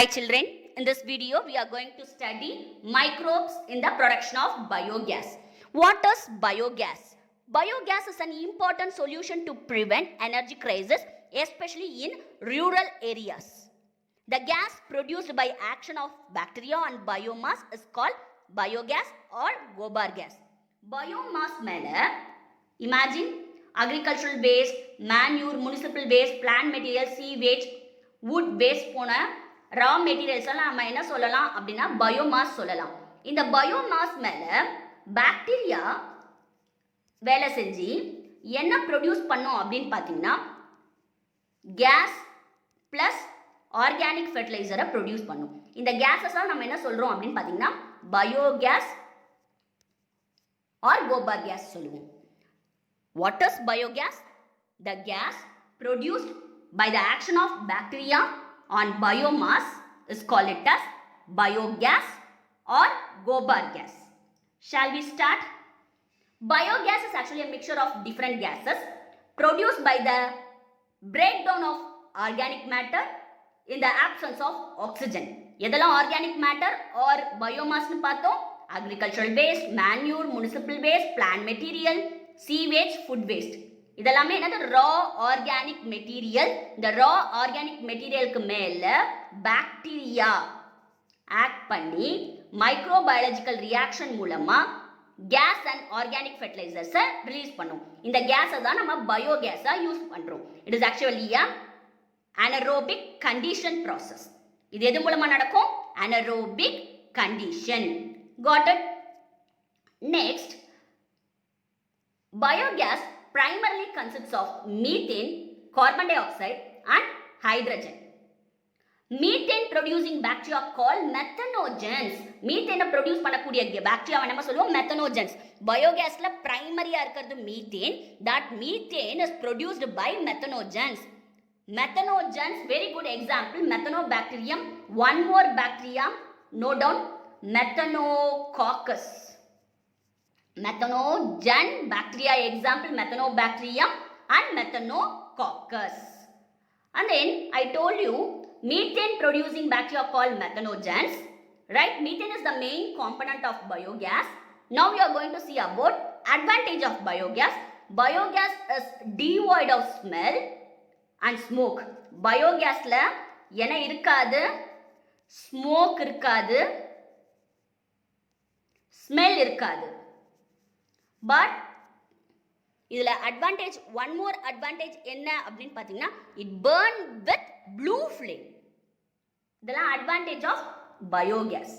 Hi children, in this video we are going to study microbes in the production of biogas. What is biogas? Biogas is an important solution to prevent energy crisis, especially in rural areas. The gas produced by action of bacteria on biomass is called biogas or gobar gas. Biomass மேல imagine agricultural waste, manure, municipal waste, plant material, sewage, wood waste போன raw materials எல்லாம் நம்ம என்ன சொல்லலாம் அப்படின்னா biomass சொல்லலாம். இந்த biomass மேல பாக்டீரியா வேலை செஞ்சு என்ன ப்ரொடியூஸ் பண்ணும் அப்படின்னு பார்த்தீங்கன்னா கேஸ் பிளஸ் ஆர்கானிக் ஃபெர்டிலைசரை ப்ரொடியூஸ் பண்ணும். இந்த கேஸஸ் நம்ம என்ன சொல்றோம் அப்படின்னு பார்த்தீங்கன்னா பயோகேஸ் ஆர் கோபார் கேஸ் சொல்லுவோம். What is biogas? The gas produced by the action of bacteria on biomass is called it as biogas or gobar gas. Shall we start? Biogas is actually a mixture of different gases produced by the breakdown of organic matter in the absence of oxygen. எதெல்லாம் organic matter or biomass னு பார்த்தோம்? Agricultural waste, manure, municipal waste, plant material, sewage, food waste. இதெல்லாமே என்னது ரா organic material. இந்த ரா organic மெட்டீரியலுக்கு மேல bacteria act பண்ணி microbiological reaction மூலமா case and organic ஃபெர்டிலைசர்ஸை release பண்ணும். இந்த கேஸை தான் நம்ம பயோகேஸா யூஸ் பண்றோம். It is actually anaerobic condition process. இது எது மூலமா நடக்கும்? Anaerobic condition. Got it? Next, biogas primarily consists of methane, carbon dioxide and hydrogen. Methane producing bacteria called methanogens. Methane produce பண்ணக்கூடிய bacteria நம்ம சொல்லுவோம் methanogens. Biogasல primaryயா இருக்கிறது methane. That methane is produced by methanogens. Methanogens, very good example, methanobacterium. One more bacteria, note down, methanococcus. Methanogen bacteria example methanobacterium and methanococcus. And then I told you methane producing bacteria called methanogens, right? Methane is the main component of biogas. Now we are going to see about advantage of biogas. Biogas is devoid of smell and smoke. Biogasல என்ன இருக்காது? Smoke இருக்காது, smell இருக்காது. But இதுல advantage, one more advantage என்ன அப்படின்னு பார்த்தீங்கன்னா it burn with blue flame. இதெல்லாம் advantage of biogas.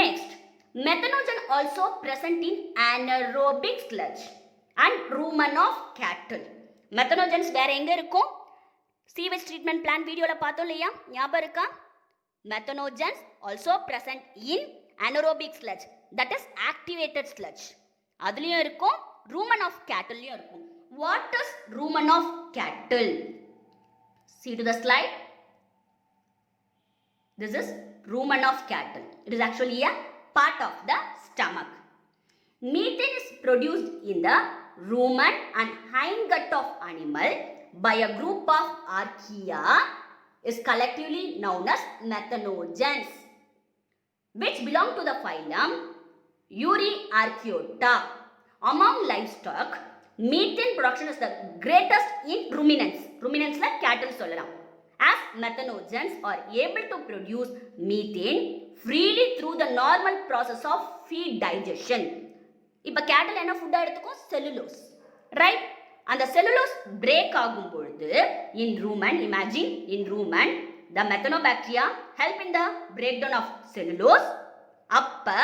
Next, methanogen also present in anaerobic sludge and rumen of cattle. Methanogens வேற எங்க இருக்கும்? சீவேஜ் ட்ரீட்மெண்ட் பிளான் வீடியோல பார்த்தோம் இல்லையா, ஞாபகம் இருக்கா? Methanogens also present in anaerobic sludge, that is activated sludge. அதுலயும் இருக்கும், rumen of cattleலயும் இருக்கும். What is rumen of cattle? See to the slide. This is rumen of cattle. It is actually a part of the stomach. Methane is produced in the rumen and hindgut of animal by a group of archaea, is collectively known as methanogens, which belong to the phylum Euryarchaeota. Among livestock, methane production is the greatest in ruminants. Ruminants like cattle சொல்லலாம். As methanogens are able to produce methane freely through the normal process of feed digestion. இப்ப cattle என்ன ஃபுட்டா எடுத்துக்கும்? Cellulose, right? அந்த cellulose break ஆகும் பொழுது in rumen, imagine in rumen the methanobacteria help in the breakdown of cellulose. அப்ப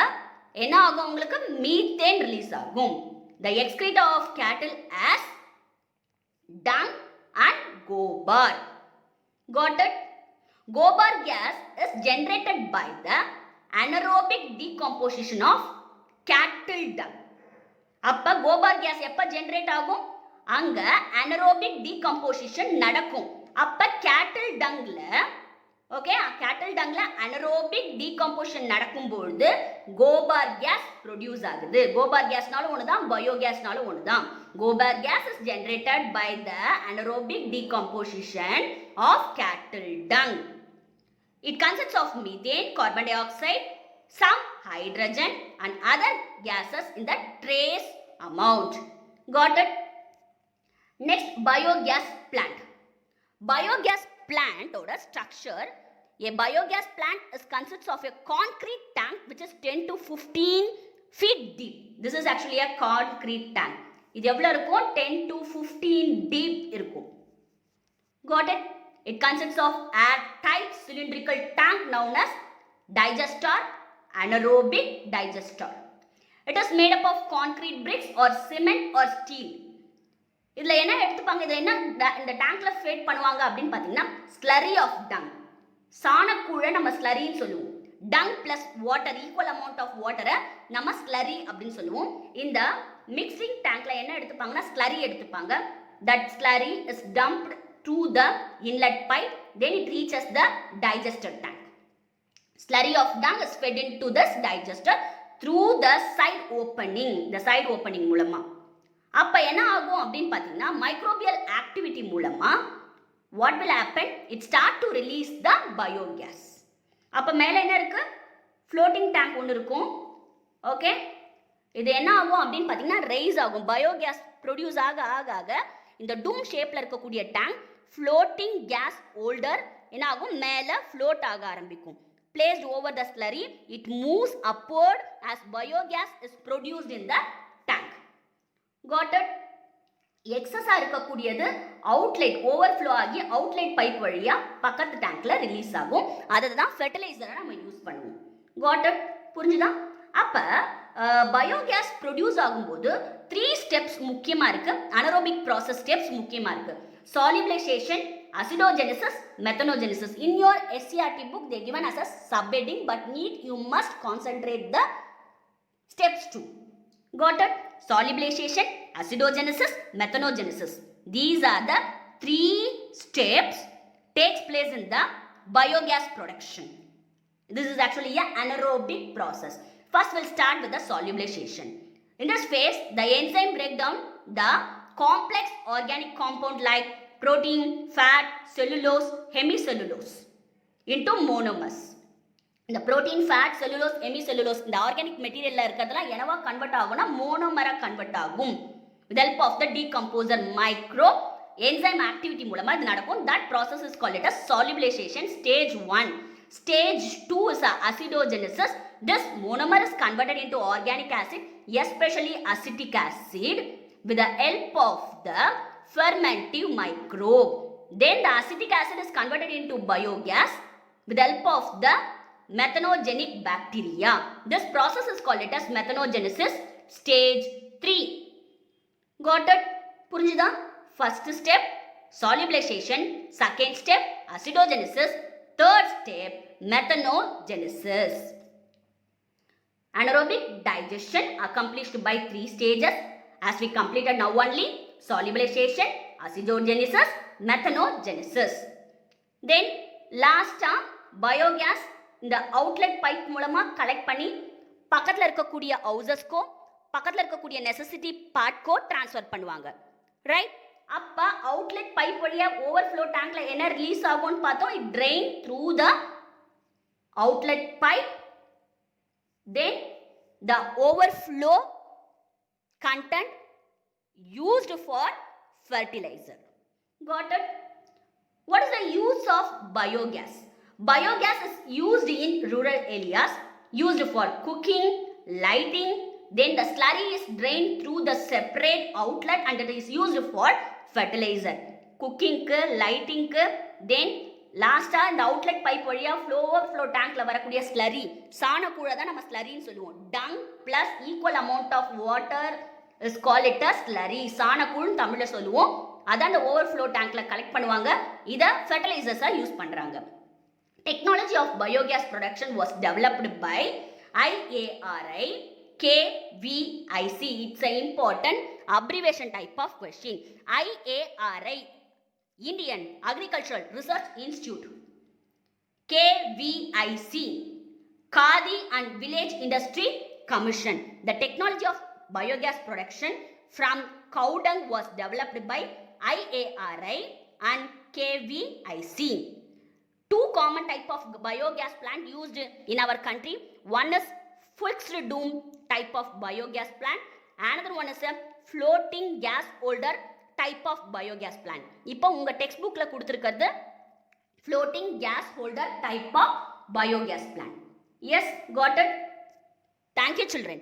என்ன ஆகும்? உங்களுக்கு மீத்தேன் ரிலீஸ் ஆகும். The excreta of cattle as dung and gobar. Got it? Gobar gas is generated by the anaerobic decomposition of cattle dung. அப்ப gobar case எப்ப generate ஆகும்? அங்க anaerobic decomposition நடக்கும். அப்ப cattle dungல ஓகே, கேட்டல் டங்ல அனரோபிக் டீகம்போசிஷன் நடக்கும்பொழுது கோபார் கேஸ் ப்ரொடியூஸ் ஆகுது. கோபார் கேஸ்னாலும் ஒன்று தான், பயோகேஸ்னாலும் ஒன்று தான். Gobar gas is generated by the anaerobic decomposition of cattle dung. It consists of methane, carbon dioxide, some hydrogen and other gases in the trace amount. Got it? Next, biogas plant. Biogas plant or a structure. A biogas plant is consists of a concrete tank which is 10 to 15 feet deep. This is actually a concrete tank. இது எவ்வளவு இருக்கும்? 10 to 15 deep இருக்கும். Got it? It consists of airtight cylindrical tank known as digester, anaerobic digester. It is made up of concrete bricks or cement or steel. இதில் என்ன எடுத்துப்பாங்க? இதில் என்ன இந்த டேங்க்ல ஃபேட் பண்ணுவாங்க அப்படின்னு பார்த்தீங்கன்னா ஸ்லரி ஆஃப் டங். சாணக்கூழை நம்ம ஸ்லரின்னு சொல்லுவோம். Dung plus water, equal amount of வாட்டரை நம்ம ஸ்லரி அப்படின்னு சொல்லுவோம். இந்த மிக்சிங் டேங்க்ல என்ன எடுத்துப்பாங்கன்னா ஸ்லரி எடுத்துப்பாங்க. That slurry is dumped to the inlet pipe, then it reaches the digester tank. Slurry of dung is fed into this digester through the side opening. The side opening மூலமா அப்ப என்ன ஆகும் அப்படின்னு பார்த்தீங்கன்னா மைக்ரோபியல் ஆக்டிவிட்டி மூலமா what will happen? It start to release the biogas. அப்ப மேல என்ன இருக்கு? floating tank ஒன்று இருக்கும். ஓகே, இது என்ன ஆகும் அப்படின்னு பார்த்தீங்கன்னா ரைஸ் ஆகும். பயோகேஸ் ப்ரொடியூஸ் ஆக ஆக ஆக இந்த டூம் ஷேப்ல இருக்கக்கூடிய டேங்க் floating கேஸ் ஹோல்டர் என்ன ஆகும்? மேல float ஆக ஆரம்பிக்கும். Placed over the slurry, it moves upward as biogas is produced in the tank. Got it? எக்ஸஸா இருக்கக்கூடியது அவுட்லெட் ஓவர்ஃப்ளோ ஆகி அவுட்லெட் பைப் வழியா பக்கத்து டேங்க்ல ரிலீஸ் ஆகும். அதை தான் ஃபெர்டிலைசரை நம்ம யூஸ் பண்ணுவோம். Got it? புரிஞ்சுதா? அப்ப பயோகேஸ் ப்ரொடியூஸ் ஆகும்போது 3 ஸ்டெப்ஸ் முக்கியமா இருக்கு. அனரோபிக் ப்ராசஸ் ஸ்டெப்ஸ் முக்கியமா இருக்கு. Solubilization, acidogenesis, methanogenesis. In your SCRT book they given as a subheading, but you must concentrate the steps too. Got it? Solubilization, acidogenesis, methanogenesis. These are the 3 steps takes place in the biogas production. This is actually an anaerobic process. First we'll start with the solubilization. In this phase the enzyme break down the complex organic compound like protein, fat, cellulose, hemicellulose into monomers. இந்த protein, fat, cellulose, hemicellulose இந்த organic materialல இருக்கிறதெல்லாம் என்னவா convert ஆகும்னா மோனோமரா convert ஆகும். with help of the decomposer micro enzyme activity மூலமா இது நடக்கும். That process is called as solubilization stage 1. Stage 2 is acidogenesis. This monomer is converted into organic acid, especially acetic acid, with the help of the fermentive microbe. Then the acetic acid is converted into biogas with the help of the methanogenic bacteria. This process is called as methanogenesis stage 3. Got it? புரிஞ்சுதா? First step solubilization, second step acidogenesis, third step methanogenesis. Anaerobic digestion accomplished by 3 stages. As we completed now only solubilization, acidogenesis, methanogenesis. Then last biogas இந்த outlet pipe மூலமா collect பண்ணி பக்கத்தில் இருக்கக்கூடிய ஹவுசஸ்க்கோ பக்கத்தில் இருக்கக்கூடிய necessity பார்ட்கோ transfer பண்ணுவாங்க. Right? அப்போ outlet pipe வழியாக ஓவர்ஃப்ளோ டேங்க்ல என்ன ரிலீஸ் ஆகும்னு பார்த்தோம். It train through the outlet pipe. Then the overflow content used for fertilizer. Got it? What is the use of biogas? Biogas is used in rural areas, used for cooking, lighting. Then the slurry is drained through the separate outlet and it is used for fertilizer. Cooking, lighting, then லாஸ்டா இந்த outlet pipe வழியா overflow டேங்க்ல வரக்கூடிய slurry, சாணக்கூழை தான் நம்ம ஸ்லரின்னு சொல்லுவோம். Dung plus equal amount of water is call it a slurry. சாணக்கூழ் தமிழ்ல சொல்லுவோம். அதான் இந்த ஓவர்ஃப்ளோ டேங்க்ல கலெக்ட் பண்ணுவாங்க. இதை ஃபெர்டிலைசர்ஸா யூஸ் பண்றாங்க. Technology of biogas production was developed by IARI KVIC. It's an important abbreviation type of question. IARI, Indian Agricultural Research Institute. KVIC, Khadi and Village Industry Commission. The technology of biogas production from cow dung was developed by IARI and KVIC. Two common type of biogas plant used in our country. One is fixed dome type of biogas plant. Another one is a floating gas holder type of biogas plant. இப்போ உங்க text புக்ல கொடுத்திருக்கிறது floating gas holder type of biogas plant. Yes, got it? Thank you, children.